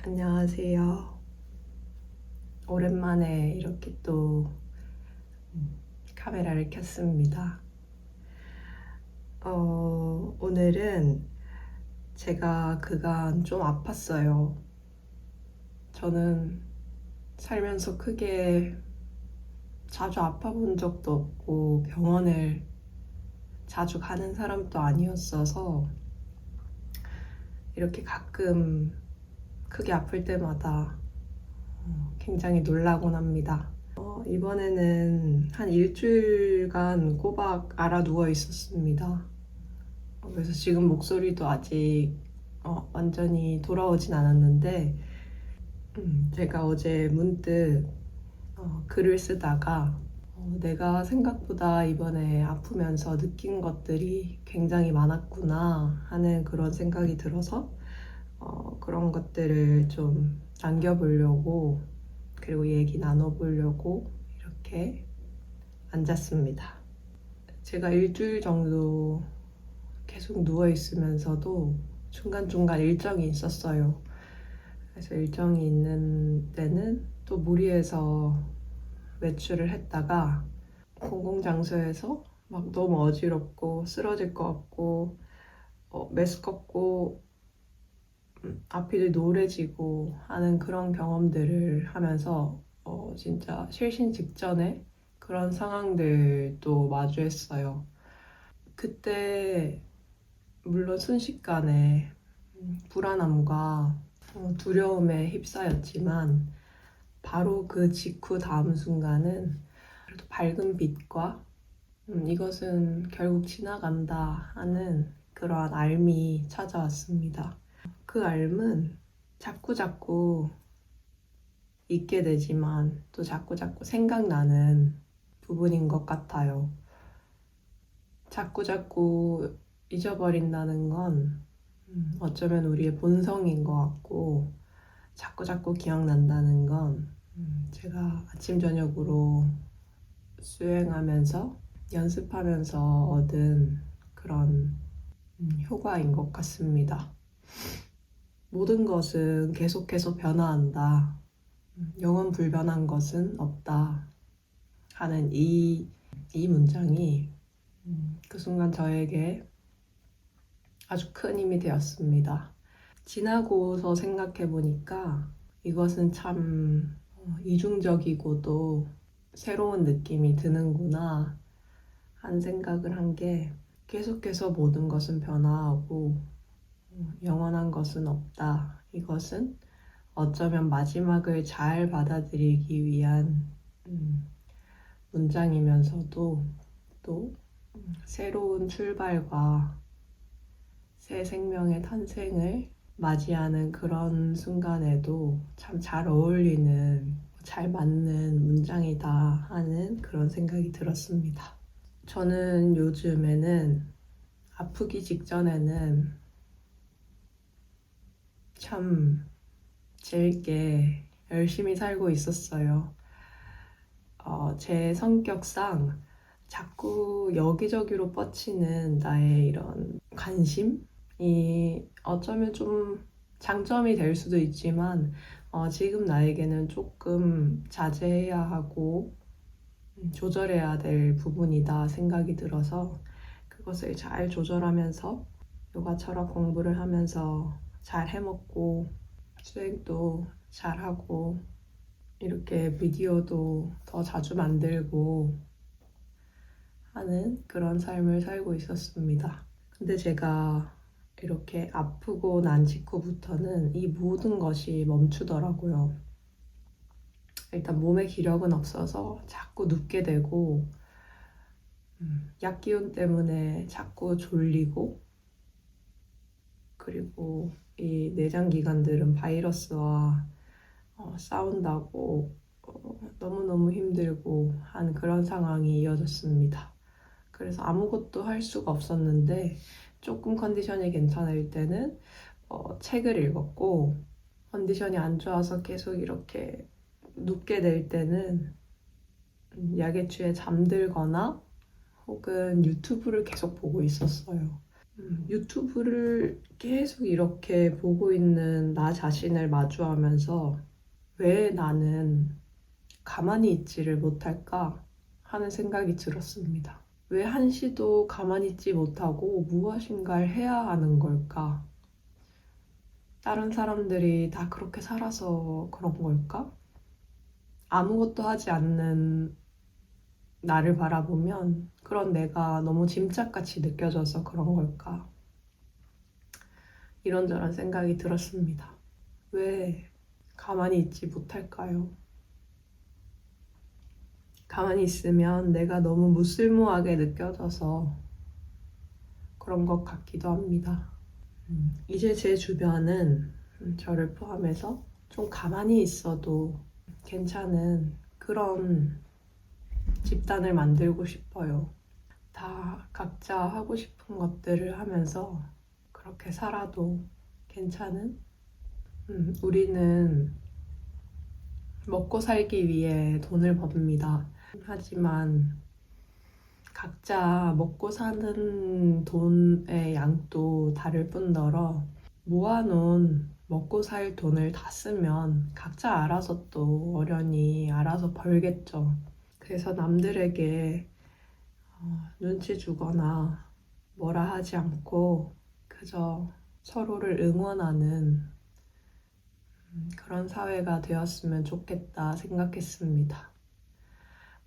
안녕하세요. 오랜만에 이렇게 또 카메라를 켰습니다. 오늘은 제가 그간 좀 아팠어요. 저는 살면서 크게 자주 아파본 적도 없고 병원을 자주 가는 사람도 아니었어서 이렇게 가끔 크게 아플 때마다 굉장히 놀라곤 합니다. 이번에는 한 일주일간 꼬박 알아 누워 있었습니다. 그래서 지금 목소리도 아직 완전히 돌아오진 않았는데 제가 어제 문득 글을 쓰다가 내가 생각보다 이번에 아프면서 느낀 것들이 굉장히 많았구나 하는 그런 생각이 들어서 그런 것들을 좀 남겨보려고 그리고 얘기 나눠보려고 이렇게 앉았습니다. 제가 일주일 정도 계속 누워있으면서도 중간중간 일정이 있었어요. 그래서 일정이 있는 때는 또 무리해서 외출을 했다가 공공장소에서 막 너무 어지럽고 쓰러질 것 같고 메스껍고 앞이 노래지고 하는 그런 경험들을 하면서 진짜 실신 직전에 그런 상황들도 마주했어요. 그때 물론 순식간에 불안함과 두려움에 휩싸였지만 바로 그 직후 다음 순간은 그래도 밝은 빛과 이것은 결국 지나간다 하는 그러한 알미 찾아왔습니다. 그 알은 자꾸자꾸 잊게 되지만 또 자꾸자꾸 생각나는 부분인 것 같아요. 자꾸자꾸 잊어버린다는 건 어쩌면 우리의 본성인 것 같고 자꾸자꾸 기억난다는 건 제가 아침 저녁으로 수행하면서 연습하면서 얻은 그런 효과인 것 같습니다. 모든 것은 계속해서 변화한다. 영원 불변한 것은 없다. 하는 이 문장이 그 순간 저에게 아주 큰 힘이 되었습니다. 지나고서 생각해 보니까 이것은 참 이중적이고도 새로운 느낌이 드는구나 한 생각을 한 게 계속해서 모든 것은 변화하고 영원한 것은 없다. 이것은 어쩌면 마지막을 잘 받아들이기 위한 문장이면서도 또 새로운 출발과 새 생명의 탄생을 맞이하는 그런 순간에도 참 잘 어울리는, 잘 맞는 문장이다 하는 그런 생각이 들었습니다. 저는 요즘에는 아프기 직전에는 참 재밌게 열심히 살고 있었어요. 제 성격상 자꾸 여기저기로 뻗치는 나의 이런 관심이 어쩌면 좀 장점이 될 수도 있지만 지금 나에게는 조금 자제해야 하고 조절해야 될 부분이다 생각이 들어서 그것을 잘 조절하면서 요가 철학 공부를 하면서 잘 해먹고 수행도 잘하고 이렇게 비디오도 더 자주 만들고 하는 그런 삶을 살고 있었습니다. 근데 제가 이렇게 아프고 난 직후부터는 이 모든 것이 멈추더라고요. 일단 몸에 기력은 없어서 자꾸 눕게 되고 약기운 때문에 자꾸 졸리고 그리고 이 내장기관들은 바이러스와 싸운다고 너무너무 힘들고 한 그런 상황이 이어졌습니다. 그래서 아무것도 할 수가 없었는데 조금 컨디션이 괜찮을 때는 책을 읽었고 컨디션이 안 좋아서 계속 이렇게 눕게 될 때는 약에 취해 잠들거나 혹은 유튜브를 계속 보고 있었어요. 유튜브를 계속 이렇게 보고 있는 나 자신을 마주하면서 왜 나는 가만히 있지를 못할까 하는 생각이 들었습니다. 왜 한시도 가만히 있지 못하고 무엇인가를 해야 하는 걸까? 다른 사람들이 다 그렇게 살아서 그런 걸까? 아무것도 하지 않는 나를 바라보면 그런 내가 너무 짐짝같이 느껴져서 그런 걸까? 이런저런 생각이 들었습니다. 왜 가만히 있지 못할까요? 가만히 있으면 내가 너무 무쓸모하게 느껴져서 그런 것 같기도 합니다. 이제 제 주변은 저를 포함해서 좀 가만히 있어도 괜찮은 그런 집단을 만들고 싶어요. 다 각자 하고 싶은 것들을 하면서 그렇게 살아도 괜찮은? 우리는 먹고 살기 위해 돈을 법니다. 하지만 각자 먹고 사는 돈의 양도 다를 뿐더러 모아놓은 먹고 살 돈을 다 쓰면 각자 알아서 또 어련히 알아서 벌겠죠. 그래서 남들에게 눈치 주거나 뭐라 하지 않고 그저 서로를 응원하는 그런 사회가 되었으면 좋겠다 생각했습니다.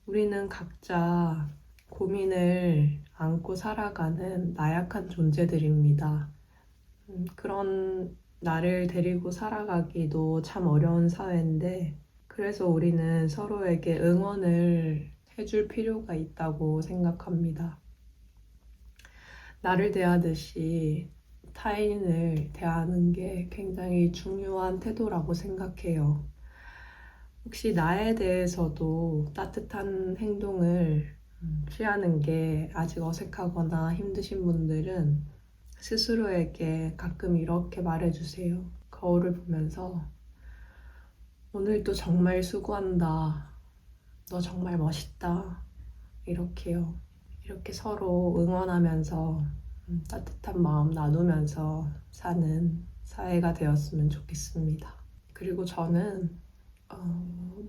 우리는 각자 고민을 안고 살아가는 나약한 존재들입니다. 그런 나를 데리고 살아가기도 참 어려운 사회인데, 그래서 우리는 서로에게 응원을 해줄 필요가 있다고 생각합니다. 나를 대하듯이 타인을 대하는 게 굉장히 중요한 태도라고 생각해요. 혹시 나에 대해서도 따뜻한 행동을 취하는 게 아직 어색하거나 힘드신 분들은 스스로에게 가끔 이렇게 말해주세요. 거울을 보면서 오늘도 정말 수고한다. 너 정말 멋있다. 이렇게요. 이렇게 서로 응원하면서 따뜻한 마음 나누면서 사는 사회가 되었으면 좋겠습니다. 그리고 저는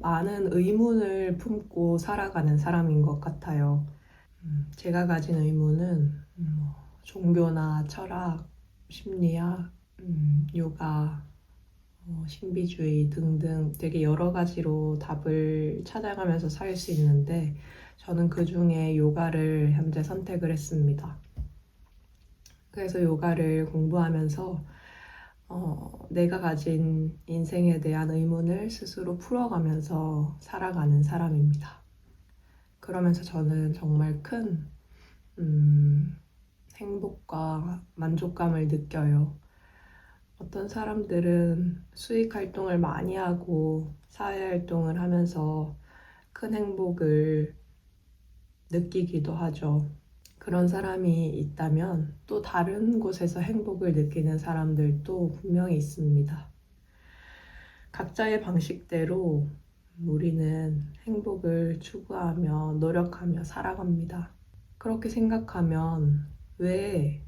많은 의문을 품고 살아가는 사람인 것 같아요. 제가 가진 의문은 종교나 철학, 심리학, 요가, 신비주의 등등 되게 여러 가지로 답을 찾아가면서 살 수 있는데 저는 그 중에 요가를 현재 선택을 했습니다. 그래서 요가를 공부하면서 내가 가진 인생에 대한 의문을 스스로 풀어가면서 살아가는 사람입니다. 그러면서 저는 정말 큰 행복과 만족감을 느껴요. 어떤 사람들은 수익 활동을 많이 하고 사회 활동을 하면서 큰 행복을 느끼기도 하죠. 그런 사람이 있다면 또 다른 곳에서 행복을 느끼는 사람들도 분명히 있습니다. 각자의 방식대로 우리는 행복을 추구하며 노력하며 살아갑니다. 그렇게 생각하면 왜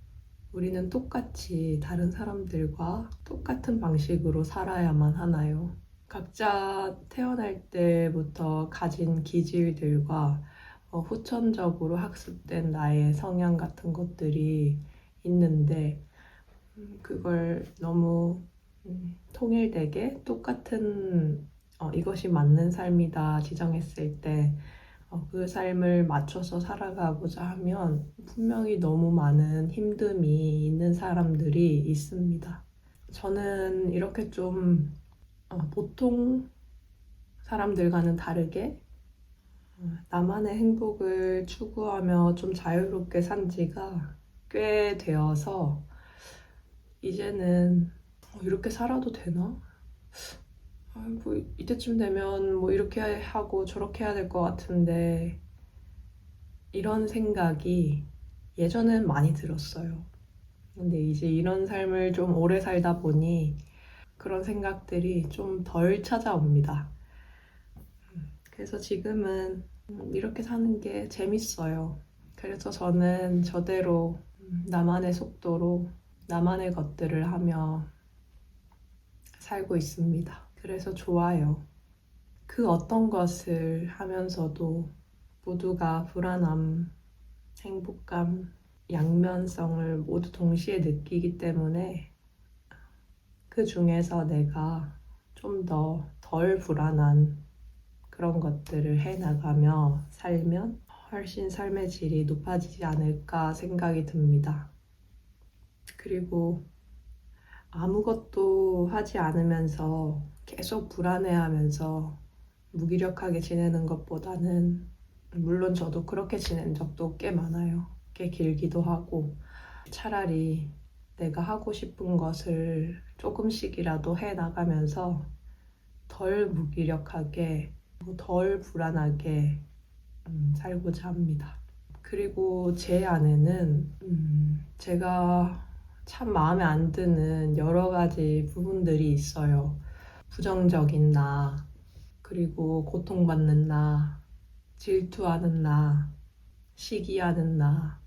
우리는 똑같이 다른 사람들과 똑같은 방식으로 살아야만 하나요? 각자 태어날 때부터 가진 기질들과 후천적으로 학습된 나의 성향 같은 것들이 있는데 그걸 너무 통일되게 똑같은 이것이 맞는 삶이다 지정했을 때 그 삶을 맞춰서 살아가고자 하면 분명히 너무 많은 힘듦이 있는 사람들이 있습니다. 저는 이렇게 좀 보통 사람들과는 다르게 나만의 행복을 추구하며 좀 자유롭게 산 지가 꽤 되어서 이제는 이렇게 살아도 되나? 뭐 이때쯤 되면 뭐 이렇게 하고 저렇게 해야 될 것 같은데 이런 생각이 예전엔 많이 들었어요. 근데 이제 이런 삶을 좀 오래 살다 보니 그런 생각들이 좀 덜 찾아옵니다. 그래서 지금은 이렇게 사는 게 재밌어요. 그래서 저는 저대로 나만의 속도로 나만의 것들을 하며 살고 있습니다. 그래서 좋아요. 그 어떤 것을 하면서도 모두가 불안함, 행복감, 양면성을 모두 동시에 느끼기 때문에 그 중에서 내가 좀 더 덜 불안한 그런 것들을 해나가며 살면 훨씬 삶의 질이 높아지지 않을까 생각이 듭니다. 그리고 아무것도 하지 않으면서 계속 불안해하면서 무기력하게 지내는 것보다는, 물론 저도 그렇게 지낸 적도 꽤 많아요. 꽤 길기도 하고, 차라리 내가 하고 싶은 것을 조금씩이라도 해나가면서 덜 무기력하게, 덜 불안하게 살고자 합니다. 그리고 제 안에는 제가 참 마음에 안 드는 여러 가지 부분들이 있어요. 부정적인 나, 그리고 고통받는 나, 질투하는 나, 시기하는 나,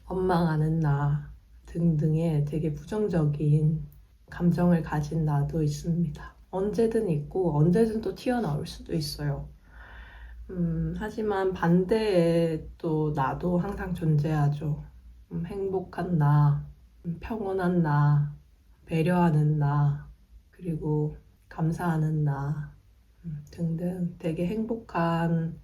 원망하는 나 등등의 되게 부정적인 감정을 가진 나도 있습니다. 언제든 있고 언제든 또 튀어나올 수도 있어요. 하지만 반대에 또 나도 항상 존재하죠. 행복한 나, 평온한 나, 배려하는 나, 그리고 감사하는 나 등등 되게 행복한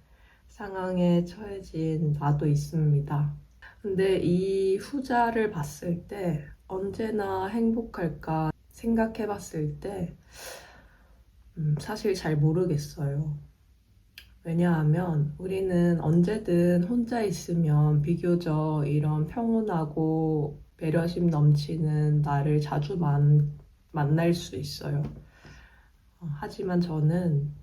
상황에 처해진 나도 있습니다. 근데 이 후자를 봤을 때 언제나 행복할까 생각해 봤을 때 사실 잘 모르겠어요. 왜냐하면 우리는 언제든 혼자 있으면 비교적 이런 평온하고 배려심 넘치는 나를 자주 만날 수 있어요. 하지만 저는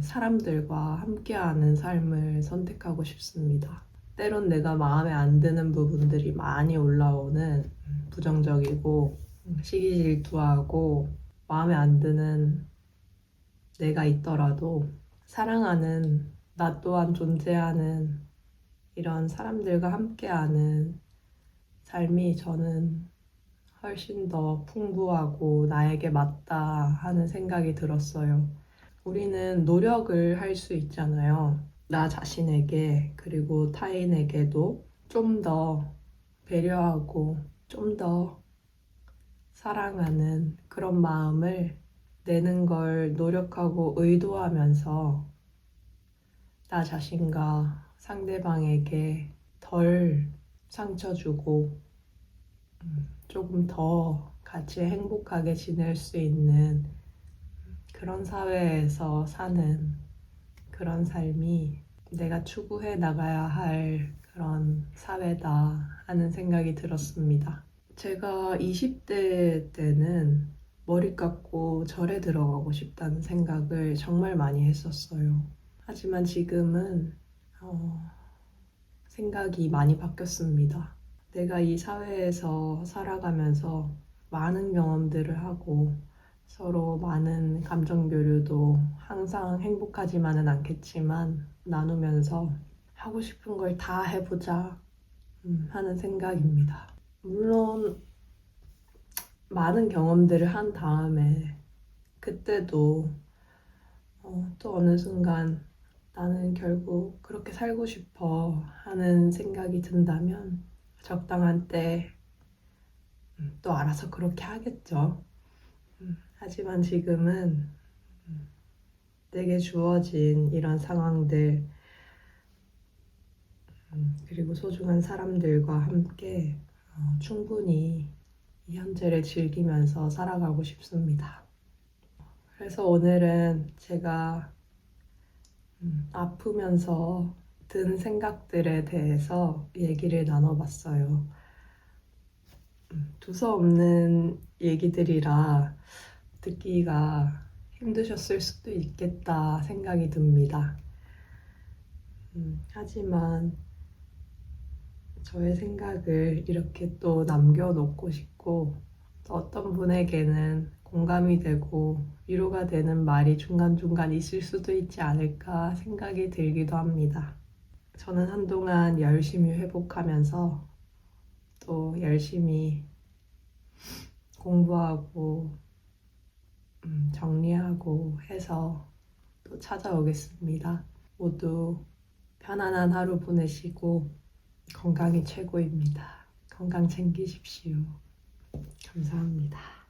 사람들과 함께하는 삶을 선택하고 싶습니다. 때론 내가 마음에 안 드는 부분들이 많이 올라오는 부정적이고 시기질투하고 마음에 안 드는 내가 있더라도 사랑하는 나 또한 존재하는 이런 사람들과 함께하는 삶이 저는 훨씬 더 풍부하고 나에게 맞다 하는 생각이 들었어요. 우리는 노력을 할 수 있잖아요. 나 자신에게 그리고 타인에게도 좀 더 배려하고 좀 더 사랑하는 그런 마음을 내는 걸 노력하고 의도하면서 나 자신과 상대방에게 덜 상처 주고 조금 더 같이 행복하게 지낼 수 있는 그런 사회에서 사는 그런 삶이 내가 추구해 나가야 할 그런 사회다 하는 생각이 들었습니다. 제가 20대 때는 머리 깎고 절에 들어가고 싶다는 생각을 정말 많이 했었어요. 하지만 지금은 생각이 많이 바뀌었습니다. 내가 이 사회에서 살아가면서 많은 경험들을 하고 서로 많은 감정 교류도 항상 행복하지만은 않겠지만 나누면서 하고 싶은 걸 다 해보자 하는 생각입니다. 물론 많은 경험들을 한 다음에 그때도 또 어느 순간 나는 결국 그렇게 살고 싶어 하는 생각이 든다면 적당한 때 또 알아서 그렇게 하겠죠. 하지만 지금은 내게 주어진 이런 상황들 그리고 소중한 사람들과 함께 충분히 이 현재를 즐기면서 살아가고 싶습니다. 그래서 오늘은 제가 아프면서 든 생각들에 대해서 얘기를 나눠봤어요. 두서없는 얘기들이라 듣기가 힘드셨을 수도 있겠다 생각이 듭니다. 하지만 저의 생각을 이렇게 또 남겨놓고 싶고 또 어떤 분에게는 공감이 되고 위로가 되는 말이 중간중간 있을 수도 있지 않을까 생각이 들기도 합니다. 저는 한동안 열심히 회복하면서 또 열심히 공부하고 정리하고 해서 또 찾아오겠습니다. 모두 편안한 하루 보내시고 건강이 최고입니다. 건강 챙기십시오. 감사합니다.